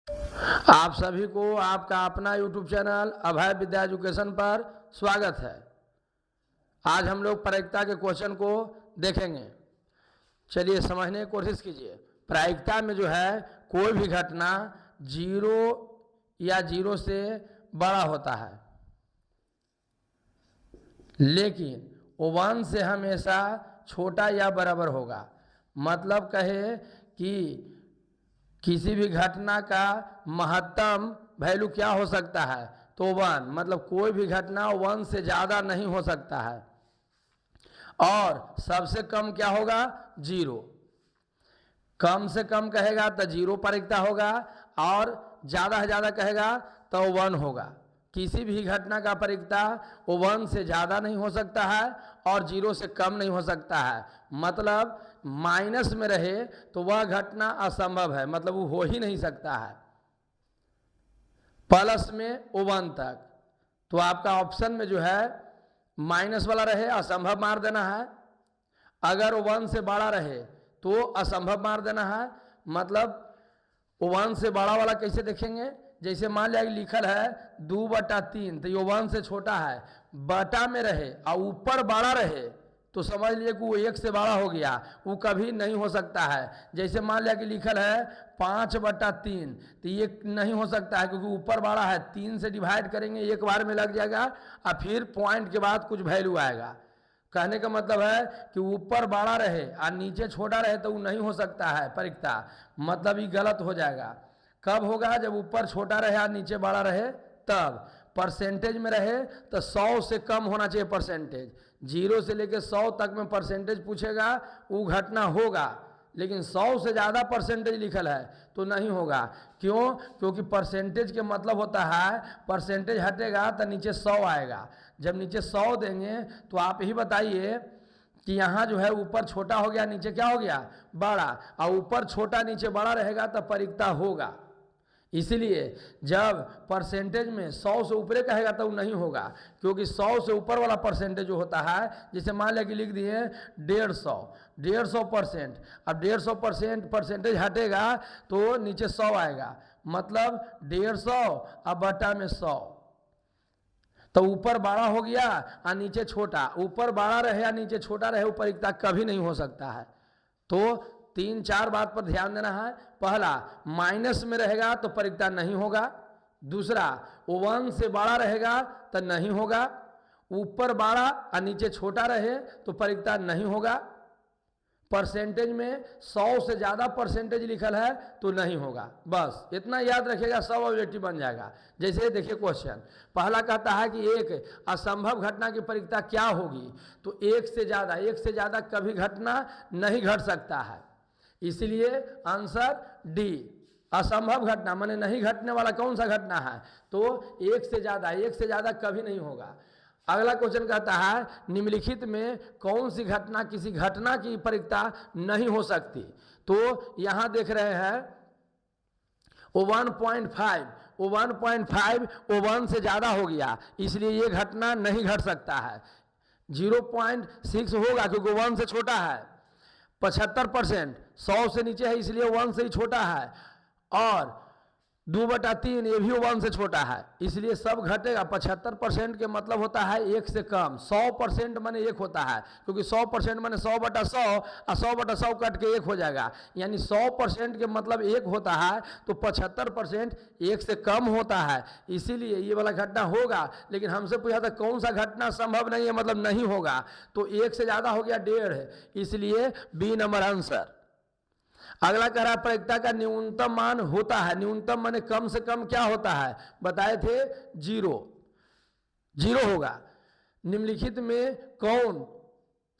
आप सभी को आपका अपना YouTube चैनल अभय विद्या एजुकेशन पर स्वागत है। आज हम लोग प्रायिकता के क्वेश्चन को देखेंगे। चलिए समझने की कोशिश कीजिए। प्रायिकता में जो है कोई भी घटना जीरो या जीरो से बड़ा होता है, लेकिन वो 1 से हमेशा छोटा या बराबर होगा। मतलब कहे कि किसी भी घटना का महत्तम वैल्यू क्या हो सकता है, तो 1, मतलब कोई भी घटना 1 से ज़्यादा नहीं हो सकता है। और सबसे कम क्या होगा? 0। कम से कम कहेगा तो 0 प्रायिकता होगा, और ज़्यादा से ज़्यादा कहेगा तो 1 होगा। किसी भी घटना का प्रायिकता 1 से ज़्यादा नहीं हो सकता है और 0 से कम नहीं हो सकता है। मतलब माइनस में रहे तो वह घटना असंभव है, मतलब वो हो ही नहीं सकता है। प्लस में 1 तक, तो आपका ऑप्शन में जो है माइनस वाला रहे असंभव मार देना है। अगर 1 से बड़ा रहे तो असंभव मार देना है। मतलब 1 से बड़ा वाला कैसे देखेंगे? जैसे मान लिया लिखल है 2/3, तो ये 1 से छोटा है। बटा में रहे और ऊपर बड़ा रहे तो समझ लिए कि वो 1 से बड़ा हो गया, वो कभी नहीं हो सकता है। जैसे मान लिया कि लिखल है 5/3, तो ये नहीं हो सकता है क्योंकि ऊपर बड़ा है। 3 से डिवाइड करेंगे एक बार में लग जाएगा और फिर पॉइंट के बाद कुछ वैल्यू आएगा। कहने का मतलब है कि ऊपर बड़ा रहे और नीचे छोटा रहे तो वो नहीं हो सकता है प्रायिकता, मतलब ये गलत हो जाएगा। कब होगा? जब ऊपर छोटा रहे और नीचे बड़ा रहे तब। परसेंटेज में रहे तो 100 से कम होना चाहिए परसेंटेज। 0 से लेकर 100 तक में परसेंटेज पूछेगा वो घटना होगा, लेकिन 100 से ज़्यादा परसेंटेज लिखल है तो नहीं होगा। क्यों? क्योंकि परसेंटेज के मतलब होता है परसेंटेज हटेगा तो नीचे 100 आएगा। जब नीचे 100 देंगे तो आप ही बताइए कि यहाँ जो है ऊपर छोटा हो गया, नीचे क्या हो गया? बड़ा। और ऊपर छोटा नीचे बड़ा रहेगा तो प्रायिकता होगा। इसलिए जब परसेंटेज में 100 से ऊपर कहेगा तो नहीं होगा, क्योंकि 100 से ऊपर वाला परसेंटेज जो होता है, जैसे मान लिया कि लिख दिए 150% अब 150% परसेंटेज हटेगा तो नीचे 100 आएगा। मतलब 150 अब बटा में 100, तो ऊपर बड़ा हो गया और नीचे छोटा। ऊपर बड़ा रहे या नीचे छोटा रहे वो प्रायिकता कभी नहीं हो सकता है। तो 3-4 बात पर ध्यान देना है। पहला, माइनस में रहेगा तो प्रायिकता नहीं होगा। दूसरा, 1 से बड़ा रहेगा तो नहीं होगा। ऊपर बड़ा और नीचे छोटा रहे तो प्रायिकता नहीं होगा। परसेंटेज में 100 से ज़्यादा परसेंटेज लिखल है तो नहीं होगा। बस इतना याद रखिएगा, सब ऑब्जेक्टिव बन जाएगा। जैसे देखिए क्वेश्चन पहला कहता है कि एक असंभव घटना की प्रायिकता क्या होगी, तो 1 से ज़्यादा कभी घटना नहीं घट सकता है। इसलिए आंसर डी, असंभव घटना माने नहीं घटने वाला कौन सा घटना है, तो 1 से ज़्यादा कभी नहीं होगा। अगला क्वेश्चन कहता है निम्नलिखित में कौन सी घटना किसी घटना की प्रायिकता नहीं हो सकती, तो यहां देख रहे हैं 1.5 वो 1 से ज़्यादा हो गया, इसलिए ये घटना नहीं घट सकता है। 0.6 होगा क्योंकि 1 से छोटा है। 75% 100 से नीचे है इसलिए 1 से ही छोटा है। और 2/3 ये भी 1 से छोटा है, इसलिए सब घटेगा। 75% के मतलब होता है 1 से कम। 100% माने 1 होता है, क्योंकि 100% माने 100/100 और 100/100 कट के 1 हो जाएगा। यानी 100% के मतलब 1 होता है, तो 75% 1 से कम होता है, इसीलिए ये वाला घटना होगा। लेकिन हमसे पूछा था कौन सा घटना संभव नहीं है, मतलब नहीं होगा, तो 1 से ज़्यादा हो गया 1.5, इसलिए बी नंबर आंसर। अगला कह रहा प्रायिकता का न्यूनतम मान होता है। न्यूनतम माने कम से कम क्या होता है, बताए थे 0 होगा। निम्नलिखित में कौन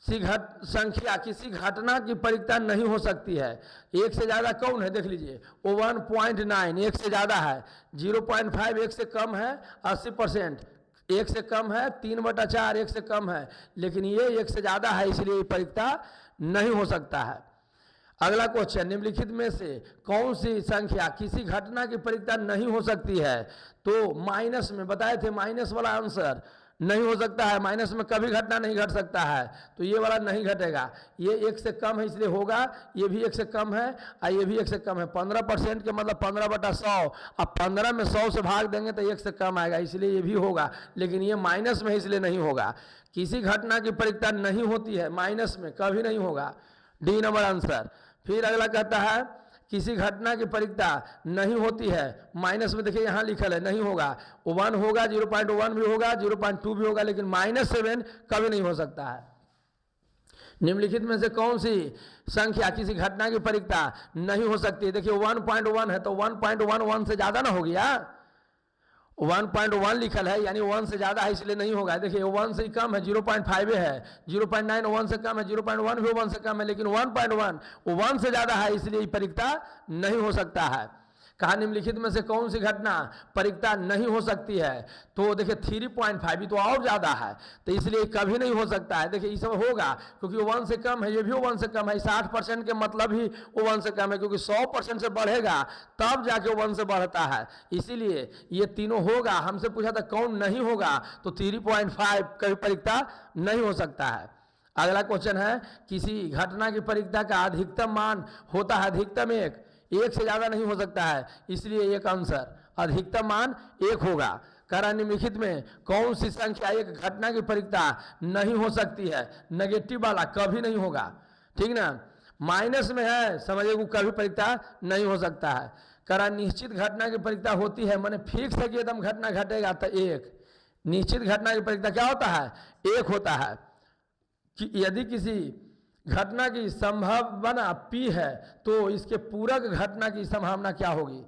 सी संख्या किसी घटना की प्रायिकता नहीं हो सकती है? 1 से ज़्यादा कौन है, देख लीजिए 1.9 1 से ज़्यादा है। 0.5 1 से कम है। 80% 1 से कम है। 3/4 1 से कम है, लेकिन ये 1 से ज़्यादा है, इसलिए प्रायिकता नहीं हो सकता है। अगला क्वेश्चन निम्नलिखित में से कौन सी संख्या किसी घटना की प्रायिकता नहीं हो सकती है, तो माइनस में बताए थे माइनस वाला आंसर नहीं हो सकता है, माइनस में कभी घटना नहीं घट सकता है, तो ये वाला नहीं घटेगा। ये 1 से कम है इसलिए होगा, ये भी 1 से कम है और ये भी 1 से कम है। 15% के मतलब 15/100, अब 15 में 100 से भाग देंगे तो 1 से कम आएगा, इसलिए ये भी होगा, लेकिन ये माइनस में है इसलिए नहीं होगा। किसी घटना की परिकता नहीं होती है माइनस में, कभी नहीं होगा। D number answer. फिर अगला कहता है किसी घटना की परिकता नहीं होती है माइनस में, देखिए यहाँ लिखल है नहीं होगा। 1 होगा, 0.1 भी होगा, 0.2 भी होगा, लेकिन -7 कभी नहीं हो सकता है। निम्नलिखित में से कौन सी संख्या किसी घटना की परिकता नहीं हो सकती है? देखिए 1.1 है तो 1.1 1 से ज्यादा ना हो गया, 1.1 लिखल है यानी 1 से ज्यादा है इसलिए नहीं होगा। देखिए 1 से कम है 0.5 है, 0.9 1 से कम है, 0.1 भी 1 से कम है, लेकिन 1.1 वो 1 से ज्यादा है इसलिए परिकता नहीं हो सकता है। कहा निम्नलिखित में से कौन सी घटना परिकता नहीं हो सकती है? तो देखिए 3.5 तो और ज्यादा है तो इसलिए कभी नहीं हो सकता है। देखिए ये सब होगा क्योंकि 1 से कम है, ये भी 1 से कम है, 60% के मतलब ही 1 से कम है, क्योंकि 100% से बढ़ेगा तब जाके 1 से बढ़ता है, इसीलिए ये तीनों होगा। हमसे पूछा था कौन नहीं होगा, तो 3.5 कभी परिकता नहीं हो सकता है। अगला क्वेश्चन है किसी घटना की परिकता का अधिकतम मान होता है अधिकतम 1 से ज्यादा नहीं हो सकता है, इसलिए एक आंसर अधिकतम मान 1 होगा। करा निम्नलिखित में कौन सी संख्या एक घटना की परिकता नहीं हो सकती है? नेगेटिव वाला कभी नहीं होगा, ठीक ना। माइनस में है समझिए वो कभी परिकता नहीं हो सकता है। करा निश्चित घटना की परिकता होती है, माने फिक्स है कि एकदम घटना घटेगा तो 1। निश्चित घटना की परिकता क्या होता है? 1 होता है। कि यदि किसी घटना की संभावना P है तो इसके पूरक घटना की संभावना क्या होगी?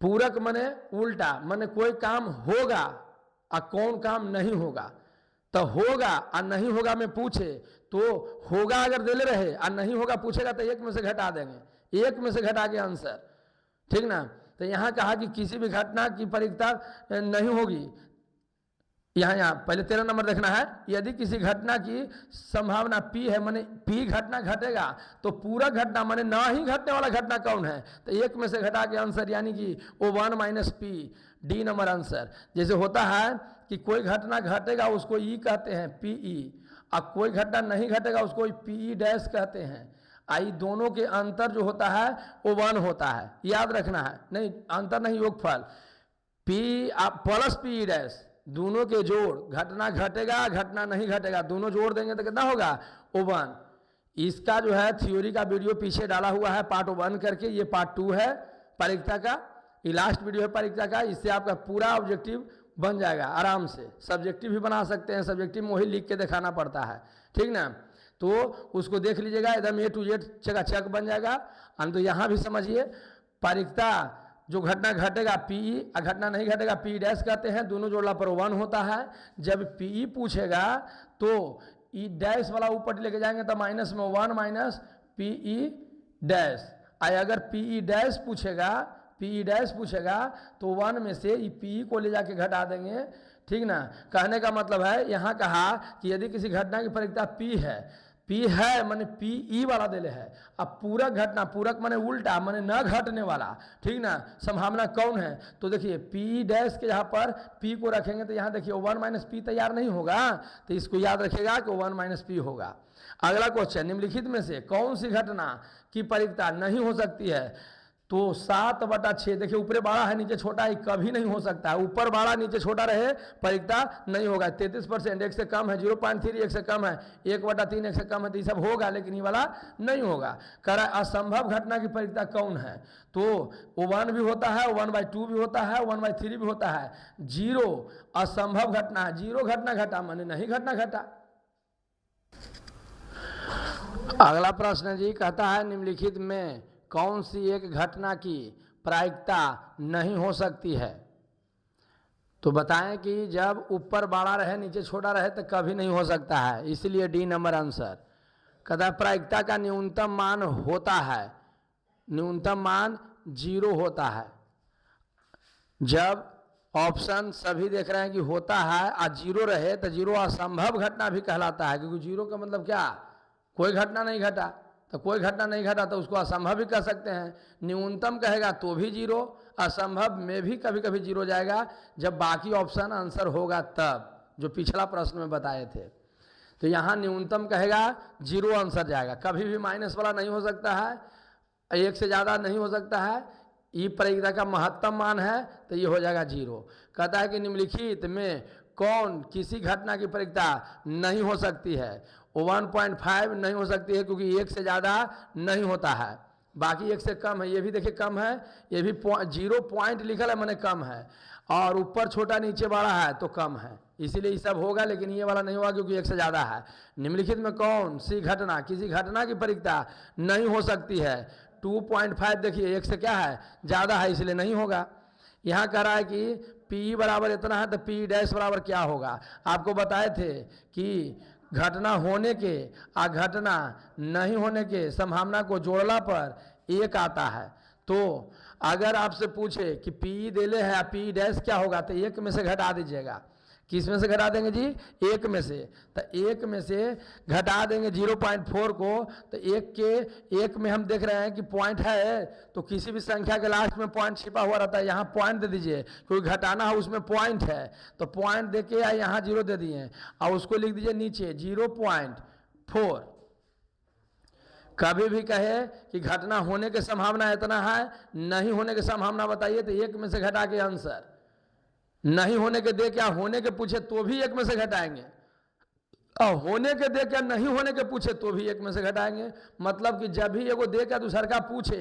पूरक माने उल्टा, माने कोई काम होगा और कौन काम नहीं होगा। तो होगा और नहीं होगा में पूछे तो होगा अगर दे ले रहे और नहीं होगा पूछेगा तो 1 में से घटा देंगे, 1 में से घटा के आंसर, ठीक ना। तो यहाँ कहा कि किसी भी घटना की परिकता नहीं होगी। यहाँ पहले 13 नंबर देखना है। यदि किसी घटना की संभावना P है, माने P घटना घटेगा तो पूरा घटना माने ना ही घटने वाला घटना कौन है? तो 1 में से घटा के आंसर यानी कि O1 - P, D number answer. जैसे होता है कि कोई घटना घटेगा उसको E कहते हैं PE, और कोई घटना नहीं घटेगा उसको PE- कहते हैं। आई दोनों के अंतर जो होता है वो 1 होता है, याद रखना है। नहीं अंतर नहीं, योगफल P + PE, दोनों के जोड़, घटना घटेगा घटना नहीं घटेगा दोनों जोड़ देंगे तो कितना होगा? O1। इसका जो है थ्योरी का वीडियो पीछे डाला हुआ है पार्ट 1 करके, ये पार्ट 2 है परिकता का, ये लास्ट वीडियो है परिकता का। इससे आपका पूरा ऑब्जेक्टिव बन जाएगा आराम से। सब्जेक्टिव भी बना सकते हैं, सब्जेक्टिव में वही लिख के दिखाना पड़ता है, ठीक ना। तो उसको देख लीजिएगा, एकदम A to Z चकाचक बन जाएगा। तो यहाँ भी समझिए परिकता जो घटना घटेगा PE और घटना नहीं घटेगा PE- कहते हैं, दोनों जोड़ला पर 1 होता है। जब PE पूछेगा तो E- वाला ऊपर लेके जाएंगे तो माइनस में 1 - PE-, अगर PE- पूछेगा तो 1 में से PE को ले जाके घटा देंगे, ठीक ना। कहने का मतलब है यहाँ कहा कि यदि किसी घटना की परिकता P है माने PE वाला दिले है। अब पूरक घटना, पूरक माने उल्टा माने न घटने वाला, ठीक ना। संभावना कौन है? तो देखिए PE- के यहाँ पर P को रखेंगे तो यहाँ देखिए 1 - P तैयार नहीं होगा, तो इसको याद रखेगा कि 1 - P होगा। अगला क्वेश्चन, निम्नलिखित में से कौन सी घटना की परिकता नहीं हो सकती है? तो 7/6, देखिए ऊपर बड़ा है नीचे छोटा है, कभी नहीं हो सकता है। ऊपर बड़ा नीचे छोटा रहे परिकता नहीं होगा। 33%, 1 से कम है 0.3, 1 से कम है 1/3, 1 से कम है, तो ये सब होगा लेकिन ये वाला नहीं होगा। कह रहा है असंभव घटना की परिकता कौन है? तो O1 भी होता है, 1/2 भी होता है, 1/3 भी होता है। 0 असंभव घटना है, 0 घटना घटा माने नहीं घटना घटा। अगला प्रश्न जी कहता है निम्नलिखित में कौन सी एक घटना की प्रायिकता नहीं हो सकती है? तो बताएं कि जब ऊपर बड़ा रहे नीचे छोटा रहे तो कभी नहीं हो सकता है, इसलिए डी नंबर आंसर। कहता प्रायिकता का न्यूनतम मान होता है, न्यूनतम मान 0 होता है। जब ऑप्शन सभी देख रहे हैं कि होता है और 0 रहे तो 0 असंभव घटना भी कहलाता है, क्योंकि 0 का मतलब क्या? कोई घटना नहीं घटा, तो कोई घटना नहीं घटा तो उसको असंभव भी कह सकते हैं। न्यूनतम कहेगा तो भी 0, असंभव में भी कभी कभी 0 जाएगा जब बाकी ऑप्शन आंसर होगा तब, जो पिछला प्रश्न में बताए थे। तो यहाँ न्यूनतम कहेगा 0 आंसर जाएगा, कभी भी माइनस वाला नहीं हो सकता है, 1 से ज़्यादा नहीं हो सकता है। ई परिक्रिया का महत्तम मान है तो ये हो जाएगा 0। कहता है कि निम्नलिखित में कौन किसी घटना की परिक्रिया नहीं हो सकती है। 1.5 नहीं हो सकती है क्योंकि 1 से ज़्यादा नहीं होता है, बाकी 1 से कम है। ये भी देखिए कम है, ये भी 0 पॉइंट लिखल है, मैंने कम है, और ऊपर छोटा नीचे बड़ा है तो कम है, इसीलिए ये सब होगा, लेकिन ये वाला नहीं होगा क्योंकि 1 से ज़्यादा है। निम्नलिखित में कौन सी घटना किसी घटना की परिक्रिया नहीं हो सकती है। 2.5 देखिए 1 से क्या है, ज़्यादा है, इसलिए नहीं होगा। यहाँ कह रहा है कि P बराबर इतना है तो P डैश बराबर क्या होगा। आपको बताए थे कि घटना होने के और घटना नहीं होने के संभावना को जोड़ला पर 1 आता है। तो अगर आपसे पूछे कि P देले है P डैश क्या होगा तो 1 में से घटा दीजिएगा। किस में से घटा देंगे जी, 1 में से। तो 1 में से घटा देंगे 0.4 को, तो 1 में हम देख रहे हैं कि पॉइंट है, तो किसी भी संख्या के लास्ट में पॉइंट छिपा हुआ रहता है, यहाँ पॉइंट दे दीजिए, क्योंकि घटाना है उसमें पॉइंट है, तो पॉइंट दे के यहाँ 0 दे दिए और उसको लिख दीजिए नीचे 0.4। कभी भी कहे कि घटना होने की संभावना इतना है, नहीं होने की संभावना बताइए, तो 1 में से घटा के आंसर। नहीं होने के दे क्या होने के पूछे तो भी 1 में से घटाएंगे, और होने के दे क्या नहीं होने के पूछे तो भी 1 में से घटाएंगे। मतलब कि जब भी एगो दे क्या दूसर का पूछे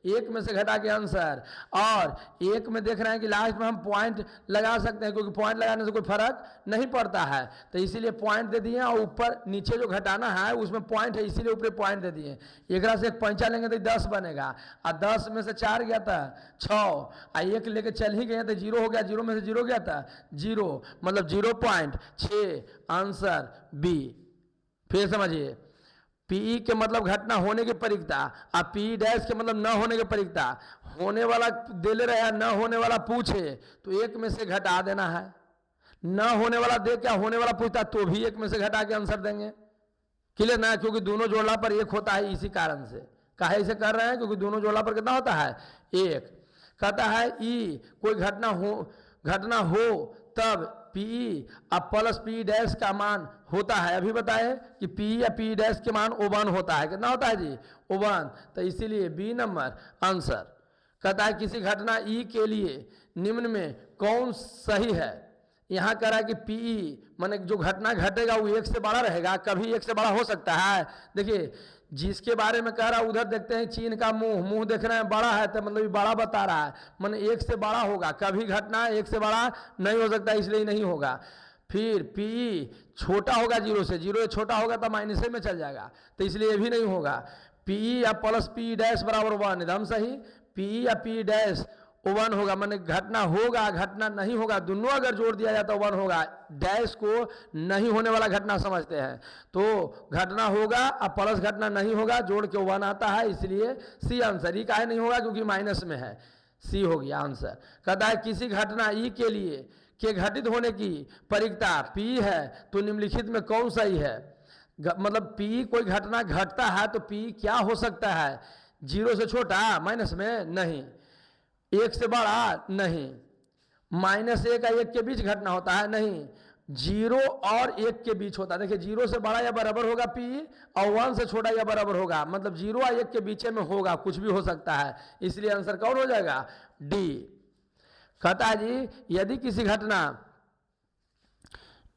1 में से घटा के आंसर। और 1 में देख रहे हैं कि लास्ट में हम पॉइंट लगा सकते हैं, क्योंकि पॉइंट लगाने से कोई फर्क नहीं पड़ता है, तो इसीलिए पॉइंट दे दिए, और ऊपर नीचे जो घटाना है उसमें पॉइंट है, इसीलिए ऊपर पॉइंट दे दिए। एक से एक पंचा लेंगे तो 10 बनेगा, और 10 में से 4 गया था 6, और 1 लेके चल ही गए तो 0 हो गया, 0 में से 0 गया था 0, मतलब 0.6 आंसर बी। फिर समझिए, पी के मतलब घटना होने की परिक्रिया, और पी डैश के मतलब न होने की परिक्रिया। होने वाला दे ले रहा है, न होने वाला पूछे तो 1 में से घटा देना है। न होने वाला दे क्या होने वाला पूछता तो भी 1 में से घटा के आंसर देंगे। क्लियर ना, क्योंकि दोनों जोड़ला पर 1 होता है, इसी कारण से काहे इसे कर रहे हैं, क्योंकि दोनों जोड़ला पर कितना होता है 1। कहता है ई कोई घटना हो तब पी अब प्लस पी डैश का मान होता है। अभी बताए कि पी या पी डैश के मान 1 होता है, कितना होता है जी 1, तो इसीलिए बी नंबर आंसर। कहता है किसी घटना ई के लिए निम्न में कौन सही है। यहाँ कह रहा है कि पी माने जो घटना घटेगा वो 1 से बड़ा रहेगा, कभी 1 से बड़ा हो सकता है। देखिए जिसके बारे में कह रहा है उधर देखते हैं चीन का मुंह देख रहे हैं बड़ा है, तो मतलब ये बड़ा बता रहा है, माने 1 से बड़ा होगा, कभी घटना 1 से बड़ा नहीं हो सकता, इसलिए नहीं होगा। फिर पी छोटा होगा 0 से, 0 छोटा होगा तो माइनस में चल जाएगा, तो इसलिए ये भी नहीं होगा। पी या प्लस पी डैश बराबर 1 एकदम सही। पी या पी डैश 1 होगा, माने घटना होगा घटना नहीं होगा दोनों अगर जोड़ दिया जाए तो 1 होगा। डैश को नहीं होने वाला घटना समझते हैं, तो घटना होगा और प्लस घटना नहीं होगा, जोड़ के 1 आता है, इसलिए सी आंसर। ई काहे नहीं होगा क्योंकि माइनस में है, सी हो गया आंसर। कहता है किसी घटना ई के लिए के घटित होने की परिक्रिया पी है तो निम्नलिखित में कौन सही है। मतलब पी कोई घटना घटता है तो पी क्या हो सकता है, 0 से छोटा माइनस में नहीं, 1 से बड़ा नहीं, -1 का 1 के बीच घटना होता है नहीं, 0 और 1 के बीच होता है। देखिए 0 से बड़ा या बराबर होगा पी, और 1 से छोटा या बराबर होगा, मतलब 0 और 1 के बीच में होगा, कुछ भी हो सकता है, इसलिए आंसर कौन हो जाएगा डी। कहता है जी यदि किसी घटना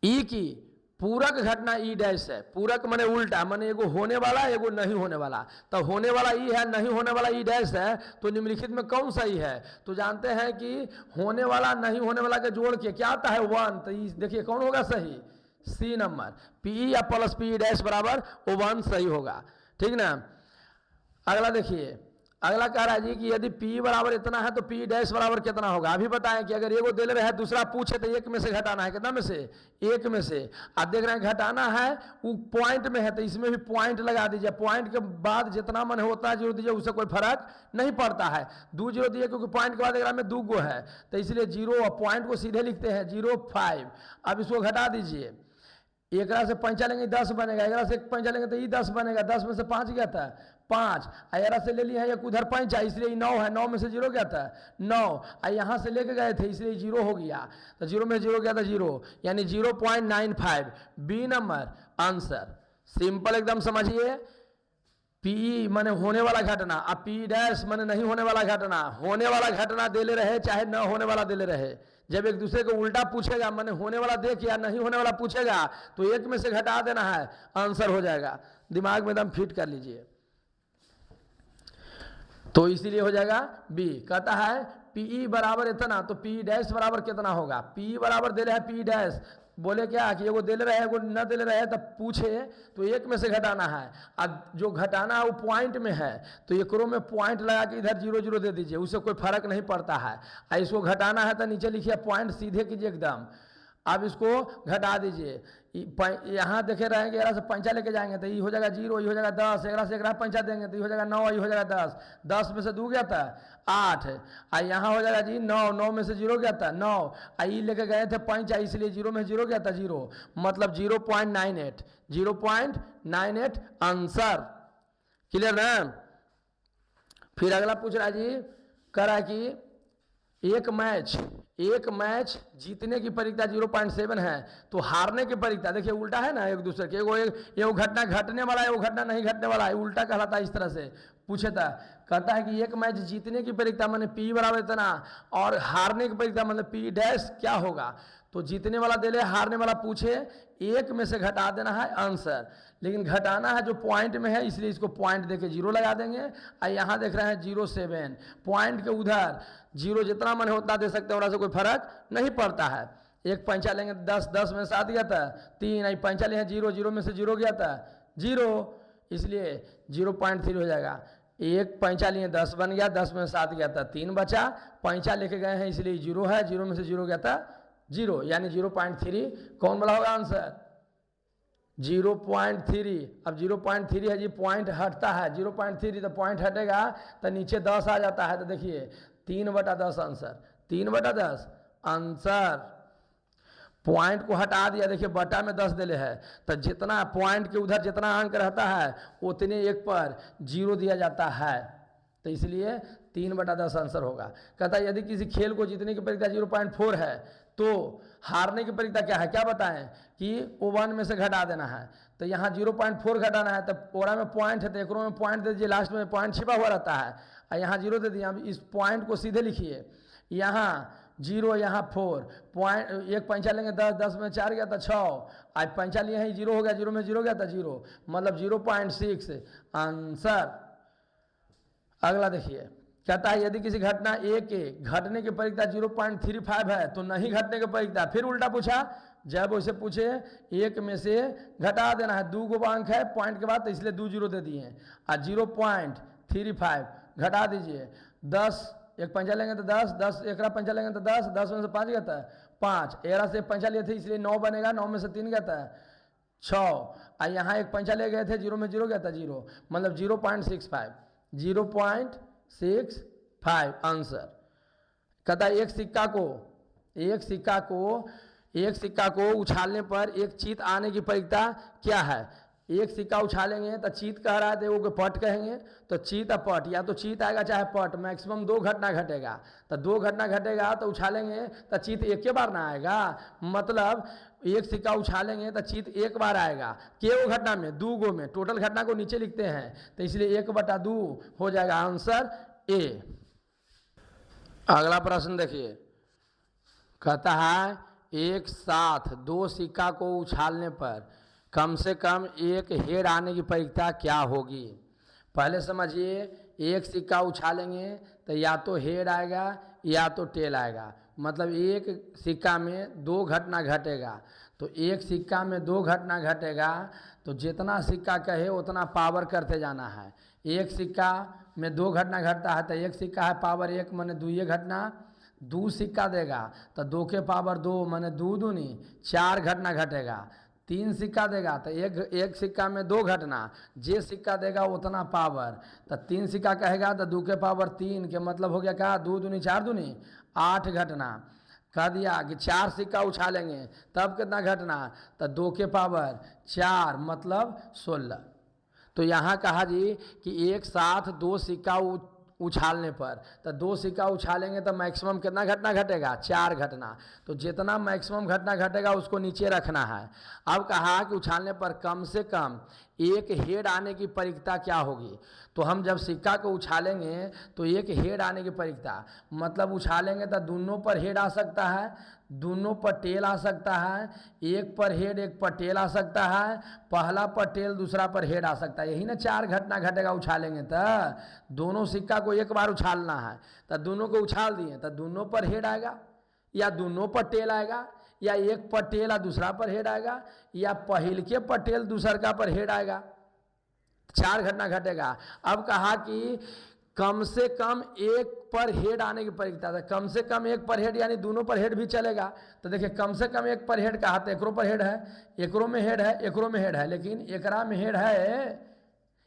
ई की पूरक घटना ई डैश है, पूरक माने उल्टा, माने एगो होने वाला एगो नहीं होने वाला, तो होने वाला ई है नहीं होने वाला ई डैश है, तो निम्नलिखित में कौन सही है। तो जानते हैं कि होने वाला नहीं होने वाला के जोड़ के क्या आता है 1, तो देखिए कौन होगा सही, सी नंबर। पी या प्लस पी डैश बराबर 1 सही होगा, ठीक ना। अगला देखिए, अगला कह रहा है जी कि यदि P बराबर इतना है तो P डैश बराबर कितना होगा। अभी बताएं कि अगर एगो दे रहे है दूसरा पूछे तो 1 में से घटाना है, कितना में से 1 में से। आप देख रहे हैं घटाना है वो पॉइंट में है, तो इसमें भी पॉइंट लगा दीजिए, पॉइंट के बाद जितना मन होता है 0 दीजिए, उससे कोई फर्क नहीं पड़ता है। 2 0 दिए क्योंकि पॉइंट के बाद एक में 2 गो है, तो इसलिए 0 और पॉइंट को सीधे लिखते हैं 0.5। अब इसको घटा दीजिए, एक से पंचा लेंगे 10 बनेगा, एक से एक पंचा लेंगे तो ये 10 बनेगा, 10 में से 5 गया था 5, अरा से ले लिया है एक उधर पंचा इसलिए 9 है, 9 में से 0 गया था 9, यहाँ से लेके गए थे इसलिए 0 हो गया, तो 0 में 0 गया था 0, यानी 0.95 बी नंबर आंसर। सिंपल एकदम समझिए। पी माने होने वाला घटना, अब पी डैश माने नहीं होने वाला घटना, होने वाला घटना दे ले रहे चाहे न होने वाला दे ले रहे, जब एक दूसरे को उल्टा पूछेगा माने होने वाला देख या नहीं होने वाला पूछेगा तो एक में से घटा देना है, आंसर हो जाएगा। दिमाग में एकदम फिट कर लीजिए। तो इसीलिए हो जाएगा बी। कहता है पी बराबर इतना, तो पी डैश बराबर कितना होगा, पी बराबर दे रहे हैं पी डैश, बोले क्या कि एगो दे ले रहे हैं एगो न दे ले रहे हैं, तब पूछे तो एक में से घटाना है, अब जो घटाना है वो पॉइंट में है तो एक में पॉइंट लगा के इधर 0 0 दे दीजिए, उससे कोई फर्क नहीं पड़ता है। इसको घटाना है तो नीचे लिखिए पॉइंट सीधे कीजिए एकदम। अब इसको घटा दीजिए, यहाँ देखे रहेंगे यहाँ से पंचा लेके जाएंगे तो ये हो जाएगा 0, ये हो जाएगा 10, एक से एक पंचा देंगे तो ये हो जाएगा 9, ये हो जाएगा 10, 10 में से 2 गया था 8, यहाँ हो जाएगा जी 9, 9 में से 0 गया था 9, ये लेके गए थे पंचा इसलिए 0 में 0 गया था 0, मतलब 0.98, 0.98 आंसर। क्लियर ना। फिर अगला पूछ रहा है जी, कह रहा है कि एक मैच जीतने की परीक्षा 0.7 है तो हारने की परीक्षा, देखिए उल्टा है ना एक दूसरे के, एगो घटना घटने वाला है, एगो घटना नहीं घटने वाला है, उल्टा कहलाता है। इस तरह से पूछे था, कहता है कि एक मैच जीतने की परीक्षा माने पी बराबर इतना और हारने की परीक्षा मतलब पी डैश क्या होगा, तो जीतने वाला दे ले, हारने वाला पूछे, एक में से घटा देना है आंसर, लेकिन घटाना है जो पॉइंट में है इसलिए इसको पॉइंट देके 0 लगा देंगे। और यहाँ देख रहे हैं 0.7, पॉइंट के उधर 0 जितना मन है उतना दे सकते हैं, वहाँ से कोई फर्क नहीं पड़ता है। एक पंचा लेंगे 10, 10 में 7 गया था 3, आई पंचा लिए 0, 0 में से 0 गया था 0, इसलिए 0.3 हो जाएगा। एक पंचा लिए 10 बन गया, 10 में 7 गया था 3 बचा, पंचा लेके गए हैं इसलिए 0 है, 0 में से 0 गया था 0, यानी 0.3 कौन वाला होगा आंसर, 0.3। अब 0.3 है जी, पॉइंट हटता है 0.3 तो पॉइंट हटेगा तो नीचे 10 आ जाता है, तो देखिए 3/10 आंसर, 3/10 आंसर। पॉइंट को हटा दिया, देखिए बटा में 10 दिले है तो जितना पॉइंट के उधर जितना अंक रहता है उतने एक पर 0 दिया जाता है, तो इसलिए 3/10 आंसर होगा। कहता है यदि किसी खेल को जीतने की परीक्षा 0.4 है तो हारने की परीक्षा क्या है, क्या बताएं कि वो 1 में से घटा देना है, तो यहाँ 0.4 घटाना है, तब ओरा में पॉइंट है तो एक में पॉइंट दे दीजिए, लास्ट में पॉइंट छिपा हुआ रहता है, और यहाँ 0 दे दिए। अब इस पॉइंट को सीधे लिखिए, यहाँ 0 यहाँ 4, पॉइंट एक पंचा लेंगे 10, 10 में 4 गया था 6, आज पंचा लिए हैं 0 हो गया, 0 में 0 गया था 0, मतलब 0.6 आंसर। अगला देखिए, कहता है यदि किसी घटना ए के घटने की परीक्षा 0.35 है तो नहीं घटने की परीक्षा, फिर उल्टा पूछा, जब उसे पूछे एक में से घटा देना है, 2 गो अंक है पॉइंट के बाद तो इसलिए 2 0 दे दिए, और 0.35 घटा दीजिए, 10 एक पंचा लेंगे तो 10, 10 एक पंचा लेंगे तो 10, 10 में से 5 गया था 5, एरा से पंचा लिए थे इसलिए 9 बनेगा, 9 में से 3 गया था 6, और यहाँ एक पंचा ले गए थे 0 में 0 गया था 0, मतलब 0.65, 0.65 आंसर। कहता है एक सिक्का को उछालने पर एक चीत आने की परीक्षा क्या है, एक सिक्का उछालेंगे तो चीत कह रहा है तो वो पट कहेंगे, तो चीत और पट, या तो चीत आएगा चाहे पट, मैक्सिमम 2 घटना घटेगा, तो 2 घटना घटेगा तो उछालेंगे तो चीत एक के बार ना आएगा, मतलब एक सिक्का उछालेंगे तो चीत एक बार आएगा, केवो घटना में 2 गो में, टोटल घटना को नीचे लिखते हैं तो इसलिए 1/2 हो जाएगा आंसर ए। अगला प्रश्न देखिए, कहता है एक साथ 2 सिक्का को उछालने पर कम से कम एक हेड आने की परीक्षा क्या होगी। पहले समझिए, एक सिक्का उछालेंगे तो या तो हेड आएगा या तो टेल आएगा, मतलब एक सिक्का में 2 घटना घटेगा, तो एक सिक्का में 2 घटना घटेगा तो जितना सिक्का कहे उतना पावर करते जाना है। एक सिक्का में 2 घटना घटता है तो एक सिक्का है पावर 1 माने 2 घटना, 2 सिक्का देगा तो 2 के पावर 2 माने 2 दूनी 4 घटना घटेगा, 3 सिक्का देगा तो एक सिक्का में 2 घटना, जे सिक्का देगा उतना पावर, तो 3 सिक्का कहेगा तो 2 के पावर 3 के मतलब हो गया क्या 2 दूनी 4 दूनी 8 घटना, कह दिया कि 4 सिक्का उछालेंगे तब कितना घटना, तो 2 के पावर 4 मतलब 16। तो यहाँ कहा जी कि एक साथ 2 सिक्का उछालने पर, तो 2 सिक्का उछालेंगे तो मैक्सिमम कितना घटना घटेगा, 4 घटना। तो जितना मैक्सिमम घटना घटेगा उसको नीचे रखना है। अब कहा कि उछालने पर कम से कम एक हेड आने की परिकता क्या होगी। तो हम जब सिक्का को उछालेंगे तो एक हेड आने की परिकता, मतलब उछालेंगे तो दोनों पर हेड आ सकता है, दोनों पर टेल आ सकता है, एक पर हेड एक पर टेल आ सकता है, पहला पर टेल दूसरा पर हेड आ सकता है। यही ना 4 घटना घटेगा उछालेंगे तो। दोनों सिक्का को एक बार उछालना है तो दोनों को उछाल दिए तो दोनों पर हेड आएगा, या दोनों पर टेल आएगा, या एक पर टेल और दूसरा पर हेड आएगा, या पहिल के पर टेल दूसर का पर हेड आएगा। 4 घटना घटेगा। अब कहा कि कम से कम एक पर हेड आने की परिकता था, कम से कम एक पर हेड यानी दोनों पर हेड भी चलेगा। तो देखिए कम से कम एक पर हेड कहा, तो एकरो पर हेड है, एकरो में हेड है, एकरो में हेड है, लेकिन एकरा में हेड है,